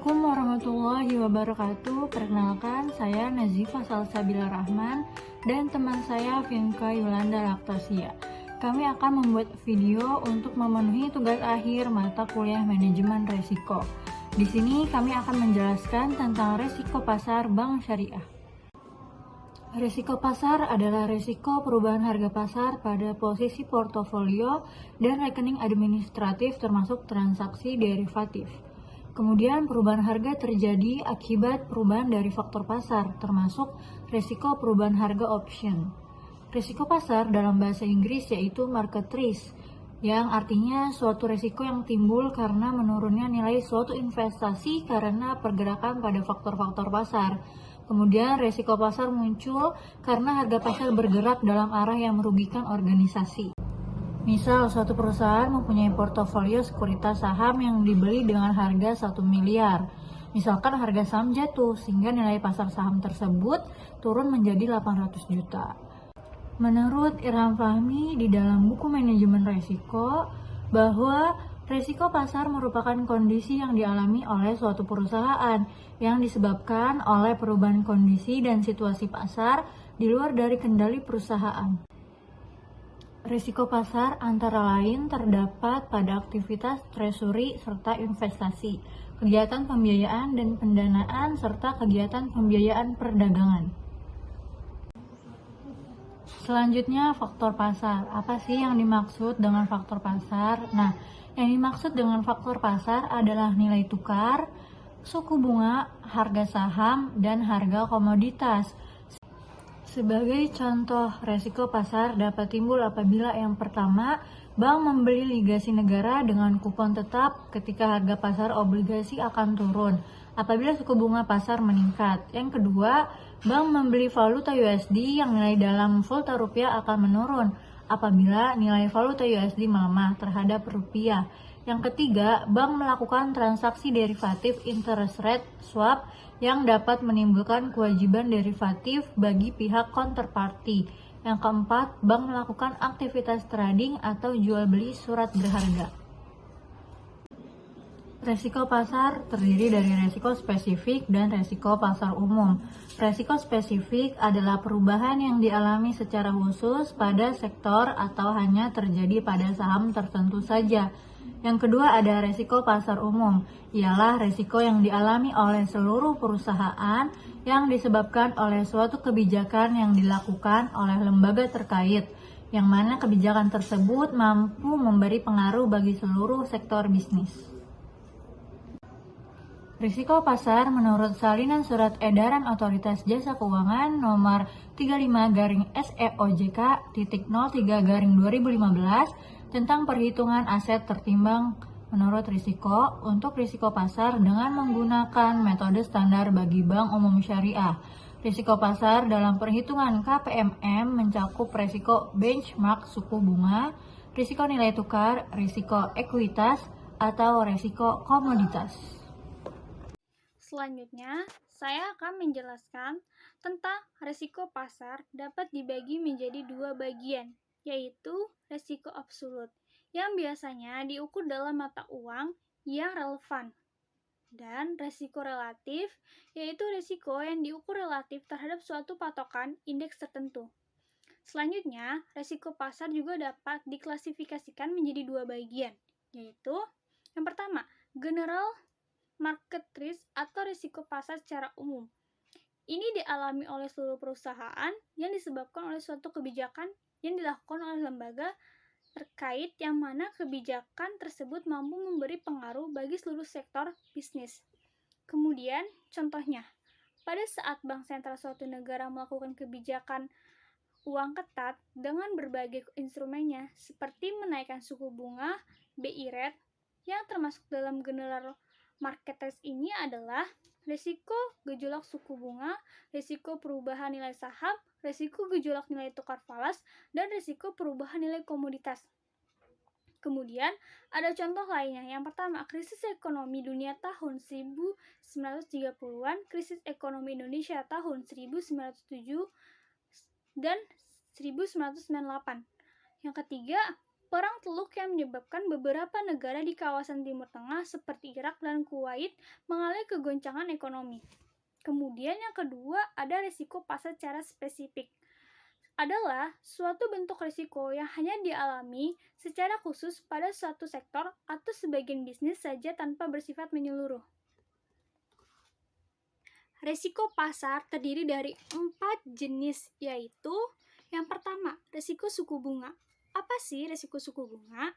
Assalamualaikum warahmatullahi wabarakatuh. Perkenalkan, saya Nazifah Salsabila Rahman dan teman saya Vinka Yolanda Laktasia. Kami akan membuat video untuk memenuhi tugas akhir mata kuliah manajemen resiko. Di sini kami akan menjelaskan tentang resiko pasar bank syariah. Risiko pasar adalah risiko perubahan harga pasar pada posisi portofolio dan rekening administratif termasuk transaksi derivatif. Kemudian perubahan harga terjadi akibat perubahan dari faktor pasar termasuk risiko perubahan harga option. Risiko pasar dalam bahasa Inggris yaitu market risk, yang artinya suatu risiko yang timbul karena menurunnya nilai suatu investasi karena pergerakan pada faktor-faktor pasar. Kemudian risiko pasar muncul karena harga pasar bergerak dalam arah yang merugikan organisasi. Misal, suatu perusahaan mempunyai portofolio sekuritas saham yang dibeli dengan harga 1 miliar. Misalkan harga saham jatuh sehingga nilai pasar saham tersebut turun menjadi 800 juta. Menurut Irham Fahmi di dalam buku manajemen resiko, bahwa resiko pasar merupakan kondisi yang dialami oleh suatu perusahaan yang disebabkan oleh perubahan kondisi dan situasi pasar di luar dari kendali perusahaan. Risiko pasar antara lain terdapat pada aktivitas treasury serta investasi, kegiatan pembiayaan dan pendanaan, serta kegiatan pembiayaan perdagangan. Selanjutnya, faktor pasar. Apa sih yang dimaksud dengan faktor pasar? Nah, yang dimaksud dengan faktor pasar adalah nilai tukar, suku bunga, harga saham, dan harga komoditas. Sebagai contoh, resiko pasar dapat timbul apabila yang pertama, bank membeli ligasi negara dengan kupon tetap ketika harga pasar obligasi akan turun apabila suku bunga pasar meningkat. Yang kedua, bank membeli valuta USD yang nilai dalam valuta rupiah akan menurun apabila nilai valuta USD melemah terhadap rupiah. Yang ketiga, bank melakukan transaksi derivatif interest rate swap yang dapat menimbulkan kewajiban derivatif bagi pihak counterparty. Yang keempat, bank melakukan aktivitas trading atau jual beli surat berharga. Resiko pasar terdiri dari resiko spesifik dan resiko pasar umum. Resiko spesifik adalah perubahan yang dialami secara khusus pada sektor atau hanya terjadi pada saham tertentu saja. Yang kedua ada resiko pasar umum, ialah resiko yang dialami oleh seluruh perusahaan yang disebabkan oleh suatu kebijakan yang dilakukan oleh lembaga terkait, yang mana kebijakan tersebut mampu memberi pengaruh bagi seluruh sektor bisnis. Risiko pasar menurut salinan surat edaran Otoritas Jasa Keuangan nomor 35-SEOJK.03-2015 tentang perhitungan aset tertimbang menurut risiko untuk risiko pasar dengan menggunakan metode standar bagi bank umum syariah. Risiko pasar dalam perhitungan KPMM mencakup risiko benchmark suku bunga, risiko nilai tukar, risiko ekuitas, atau risiko komoditas. Selanjutnya, saya akan menjelaskan tentang risiko pasar dapat dibagi menjadi dua bagian, yaitu risiko absolut, yang biasanya diukur dalam mata uang yang relevan, dan risiko relatif, yaitu risiko yang diukur relatif terhadap suatu patokan indeks tertentu. Selanjutnya, risiko pasar juga dapat diklasifikasikan menjadi dua bagian, yaitu yang pertama, general market risk atau risiko pasar secara umum. Ini dialami oleh seluruh perusahaan yang disebabkan oleh suatu kebijakan yang dilakukan oleh lembaga terkait yang mana kebijakan tersebut mampu memberi pengaruh bagi seluruh sektor bisnis. Kemudian, contohnya, pada saat bank sentral suatu negara melakukan kebijakan uang ketat dengan berbagai instrumennya seperti menaikkan suku bunga BI rate yang termasuk dalam general market risk ini adalah risiko gejolak suku bunga, risiko perubahan nilai saham, risiko gejolak nilai tukar falas, dan risiko perubahan nilai komoditas. Kemudian, ada contoh lainnya. Yang pertama, krisis ekonomi dunia tahun 1930-an, krisis ekonomi Indonesia tahun 1907 dan 1998. Yang ketiga, Perang Teluk yang menyebabkan beberapa negara di kawasan Timur Tengah seperti Irak dan Kuwait mengalami kegoncangan ekonomi. Kemudian yang kedua ada risiko pasar secara spesifik. Adalah suatu bentuk risiko yang hanya dialami secara khusus pada suatu sektor atau sebagian bisnis saja tanpa bersifat menyeluruh. Risiko pasar terdiri dari 4 jenis, yaitu yang pertama, risiko suku bunga. Apa sih risiko suku bunga?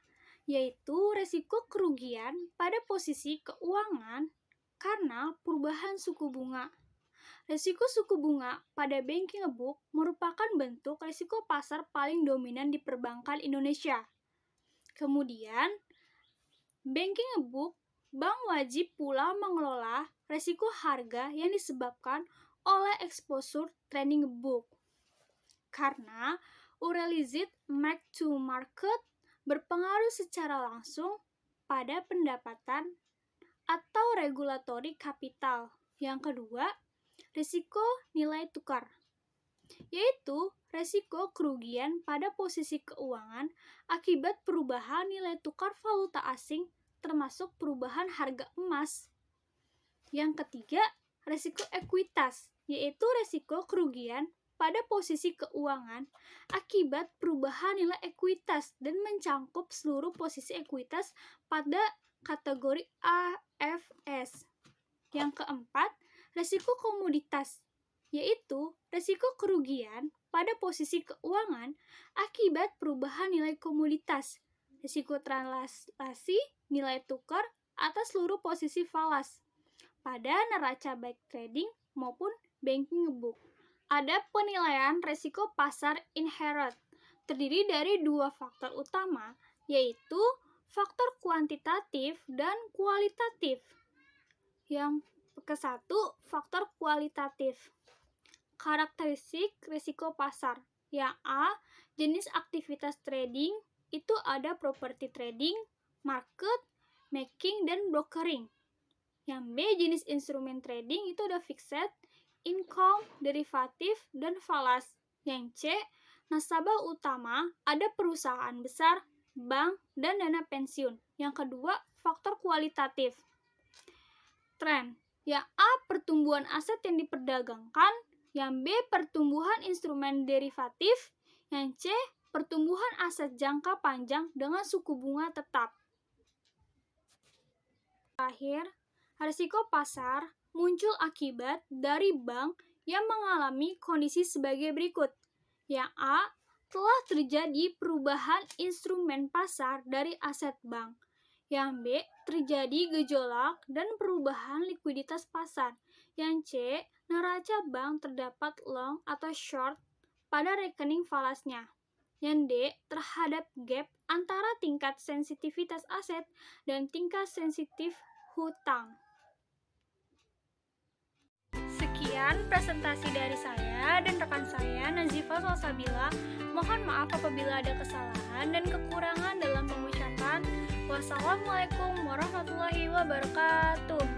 Yaitu risiko kerugian pada posisi keuangan karena perubahan suku bunga. Risiko suku bunga pada banking book merupakan bentuk risiko pasar paling dominan di perbankan Indonesia. Kemudian, banking book, bank wajib pula mengelola risiko harga yang disebabkan oleh exposure trading book. Karena Uralized mark to market berpengaruh secara langsung pada pendapatan atau regulatory capital. Yang kedua, risiko nilai tukar, yaitu risiko kerugian pada posisi keuangan akibat perubahan nilai tukar valuta asing termasuk perubahan harga emas. Yang ketiga, risiko ekuitas, yaitu risiko kerugian pada posisi keuangan akibat perubahan nilai ekuitas dan mencangkup seluruh posisi ekuitas pada kategori AFS. Yang keempat, risiko komoditas, yaitu risiko kerugian pada posisi keuangan akibat perubahan nilai komoditas, risiko translasi nilai tukar atas seluruh posisi falas pada neraca baik trading maupun banking book. Ada penilaian risiko pasar inherent, terdiri dari 2 faktor utama, yaitu faktor kuantitatif dan kualitatif. Yang ke-1, faktor kualitatif. Karakteristik risiko pasar. Yang A, jenis aktivitas trading, itu ada property trading, market, making, dan brokering. Yang B, jenis instrumen trading, itu ada fixed, income, derivatif, dan falas. Yang C, nasabah utama ada perusahaan besar, bank, dan dana pensiun. Yang kedua, faktor kualitatif. Tren. Yang A, pertumbuhan aset yang diperdagangkan. Yang B, pertumbuhan instrumen derivatif. Yang C, pertumbuhan aset jangka panjang dengan suku bunga tetap. Terakhir, risiko pasar muncul akibat dari bank yang mengalami kondisi sebagai berikut. Yang A, telah terjadi perubahan instrumen pasar dari aset bank. Yang B, terjadi gejolak dan perubahan likuiditas pasar. Yang C, neraca bank terdapat long atau short pada rekening falasnya. Yang D, terhadap gap antara tingkat sensitivitas aset dan tingkat sensitif hutang. Sekian presentasi dari saya dan rekan saya, Nazifah Salsabila. Mohon maaf apabila ada kesalahan dan kekurangan dalam pengucapan. Wassalamualaikum warahmatullahi wabarakatuh.